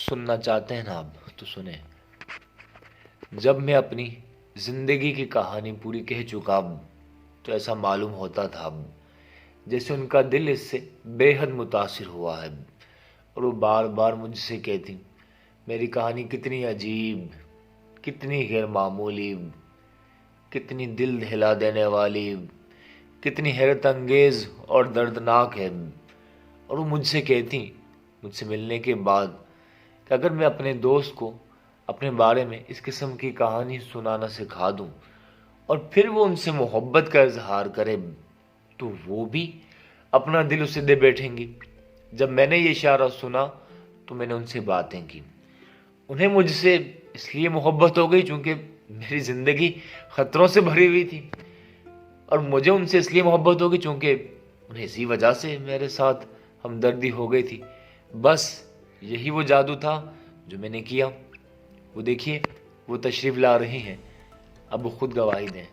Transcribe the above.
سننا چاہتے ہیں نا آپ تو سنیں۔ جب میں اپنی زندگی کی کہانی پوری کہہ چکا تو ایسا معلوم ہوتا تھا جیسے ان کا دل اس سے بے حد متاثر ہوا ہے، اور وہ بار بار مجھ سے کہتی میری کہانی کتنی عجیب، کتنی غیر معمولی، کتنی دل دہلا دینے والی، کتنی حیرت انگیز اور دردناک ہے۔ اور وہ مجھ سے کہتی مجھ سے ملنے کے بعد کہ اگر میں اپنے دوست کو اپنے بارے میں اس قسم کی کہانی سنانا سکھا دوں اور پھر وہ ان سے محبت کا اظہار کرے تو وہ بھی اپنا دل اسے دے بیٹھیں گی۔ جب میں نے یہ اشارہ سنا تو میں نے ان سے باتیں کی۔ انہیں مجھ سے اس لیے محبت ہو گئی چونکہ میری زندگی خطروں سے بھری ہوئی تھی، اور مجھے ان سے اس لیے محبت ہو گئی چونکہ انہیں اسی وجہ سے میرے ساتھ ہمدردی ہو گئی تھی۔ بس یہی وہ جادو تھا جو میں نے کیا۔ وہ دیکھیے وہ تشریف لا رہی ہیں، اب وہ خود گواہی دیں۔